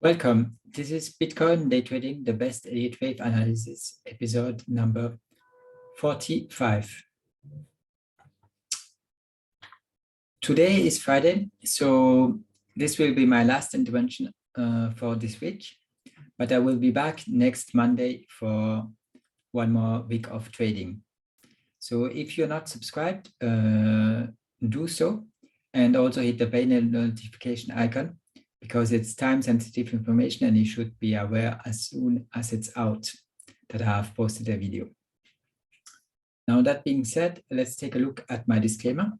Welcome. This is Bitcoin Day Trading, the best Elliott wave analysis, episode number 45. Today is Friday, so this will be my last intervention for this week, but I will be back next Monday for one more week of trading. So if you're not subscribed, do so, and also hit the bell notification icon, because it's time-sensitive information and you should be aware as soon as it's out that I have posted a video. Now, that being said, let's take a look at my disclaimer.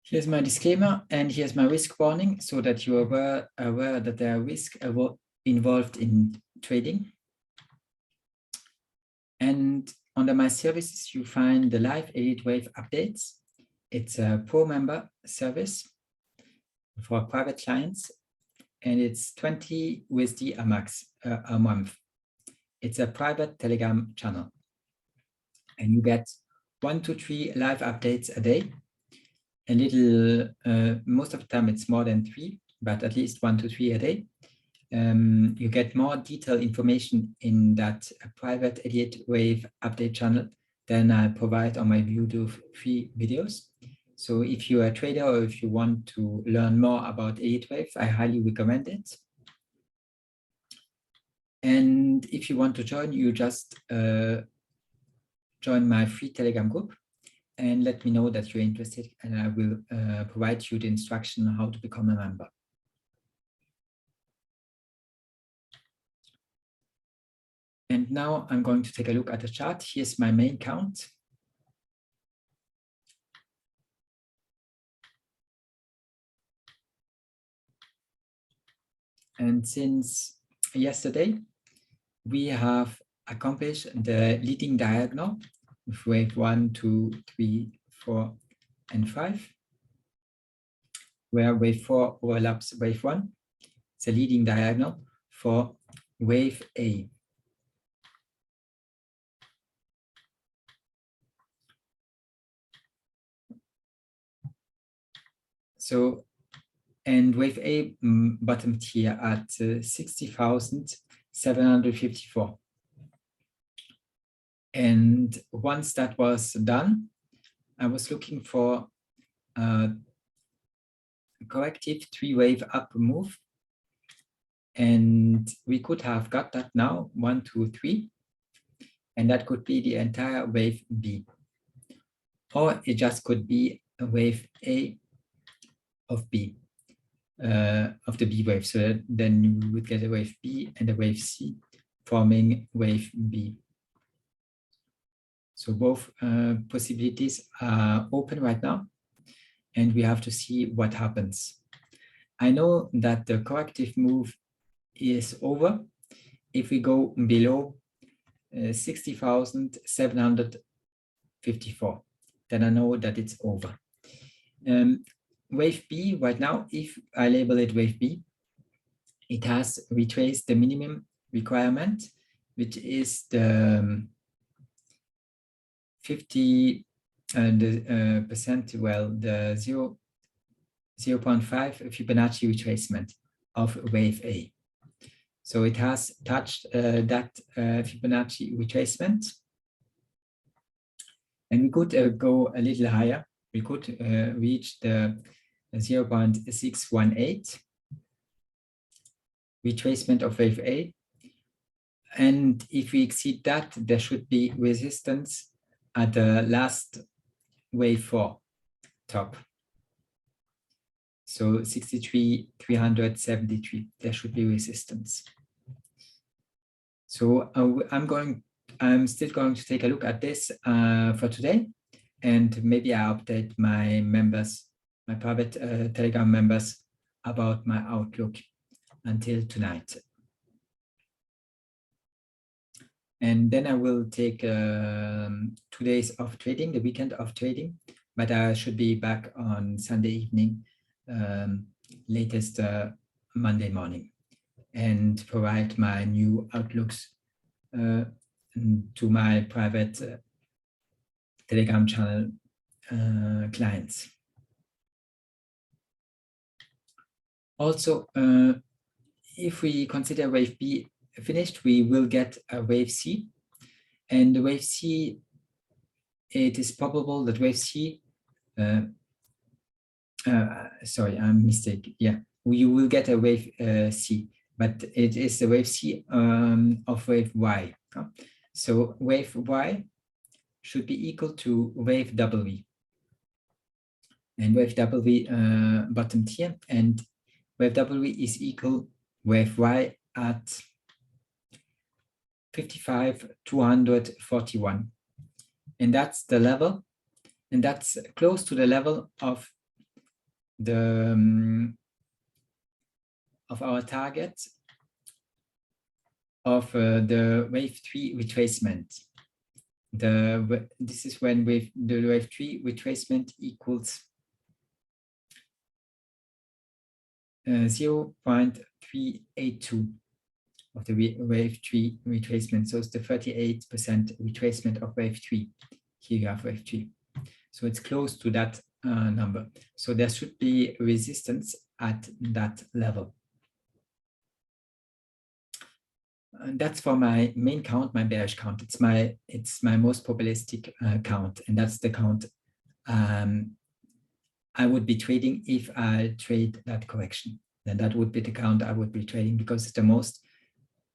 Here's my disclaimer and here's my risk warning so that you are aware that there are risks involved in trading. And under my services, you find the live Elliott wave updates. It's a pro member service for private clients, and it's 20 USD a month. It's a private Telegram channel, and you get 1 to 3 live updates a day. A little, most of the time it's more than 3, but at least 1 to 3 a day. You get more detailed information in that private Elliott wave update channel than I provide on my YouTube free videos. So if you're a trader or if you want to learn more about Elliott wave, I highly recommend it. And if you want to join, you just join my free Telegram group and let me know that you're interested, and I will provide you the instruction on how to become a member. And now I'm going to take a look at the chart. Here's my main count. And since yesterday, we have accomplished the leading diagonal with wave 1, 2, 3, 4, and 5, where wave 4 overlaps wave 1. It's a leading diagonal for wave A. So, and wave A bottomed here at 60,754. And once that was done, I was looking for a corrective 3-wave up move. And we could have got that now, 1, 2, 3. And that could be the entire wave B. Or it just could be a wave A of B, of the B wave. So then you would get a wave B and a wave C forming wave B. So both possibilities are open right now, and we have to see what happens. I know that the corrective move is over if we go below 60,754. Then I know that it's over. Wave B right now, if I label it wave B, it has retraced the minimum requirement, which is the 50% well, the 0.5 Fibonacci retracement of wave A. So it has touched that Fibonacci retracement, and we could go a little higher. We could reach the 0.618 retracement of wave A. And if we exceed that, there should be resistance at the last wave 4 top. So 63,373, there should be resistance. So I'm still going to take a look at this for today, and maybe I update my members, my private Telegram members, about my outlook until tonight. And then I will take 2 days of trading, the weekend of trading, but I should be back on Sunday evening, latest Monday morning, and provide my new outlooks to my private Telegram channel clients. Also, if we consider wave B finished, we will get a wave C. And the wave C, it is probable that wave C, sorry, I'm mistaken. Yeah, we will get a wave C, but it is the wave C of wave Y. So wave Y should be equal to wave W. And wave W bottomed here, and wave W is equal wave Y at 55,241. And that's the level, and that's close to the level of the of our target of the wave 3 retracement. This is when the wave 3 retracement equals 0.382 of the wave 3 retracement. So it's the 38% retracement of wave 3. Here you have wave 3. So it's close to that number. So there should be resistance at that level. And that's for my main count, my bearish count. It's my most probabilistic count, and that's the count I would be trading if I trade that correction. Then that would be the count I would be trading because it's the most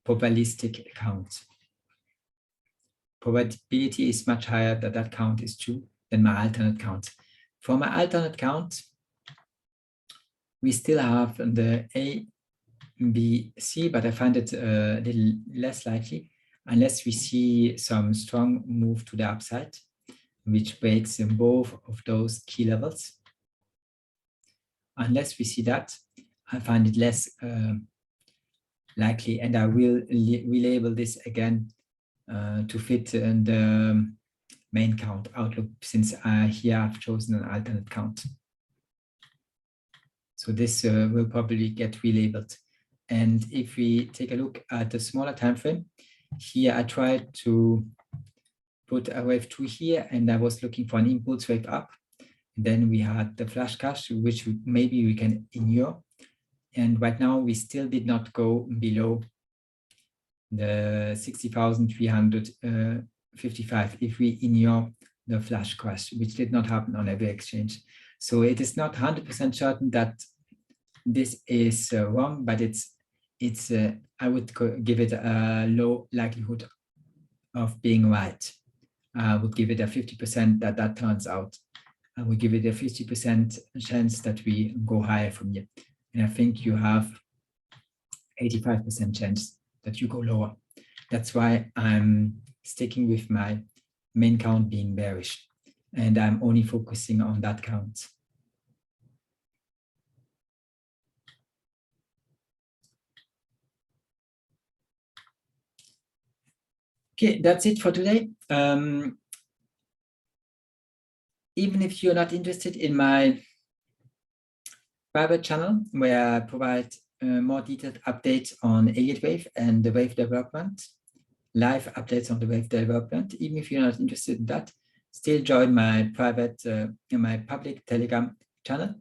probabilistic count. Probability is much higher that that count is true than my alternate count. For my alternate count, we still have the A, B, C, but I find it a little less likely unless we see some strong move to the upside, which breaks in both of those key levels. Unless we see that, I find it less likely, and I will relabel this again to fit the main count outlook, since here I've chosen an alternate count. So this will probably get relabeled. And if we take a look at the smaller time frame, here I tried to put a wave 2 here, and I was looking for an impulse wave up. Then we had the flash cash, which maybe we can ignore. And right now we still did not go below the 60,355 if we ignore the flash crash, which did not happen on every exchange. So it is not 100% certain that this is wrong, but it's I would give it a low likelihood of being right. I would give it a 50% that turns out. I would give it a 50% chance that we go higher from here. And I think you have 85% chance that you go lower. That's why I'm sticking with my main count being bearish, and I'm only focusing on that count. Okay, that's it for today. Even if you're not interested in my private channel, where I provide more detailed updates on Elliott wave and the wave development, live updates on the wave development, even if you're not interested in that, still join my private, my public Telegram channel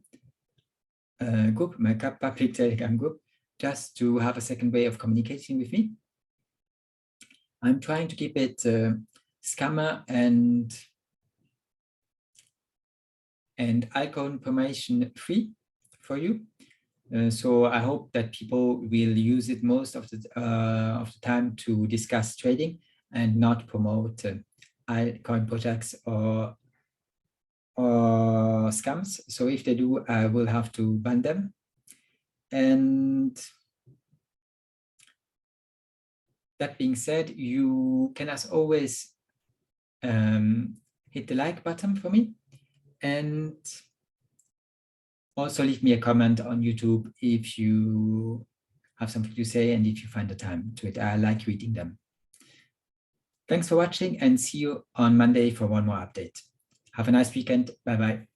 group, my public Telegram group, just to have a second way of communicating with me. I'm trying to keep it scammer and icon permission free for you. So I hope that people will use it most of the time to discuss trading and not promote altcoin projects or scams. So if they do, I will have to ban them. And that being said, you can, as always, hit the like button for me, and also leave me a comment on YouTube if you have something to say and if you find the time to it. I like reading them. Thanks for watching, and see you on Monday for one more update. Have a nice weekend. Bye-bye.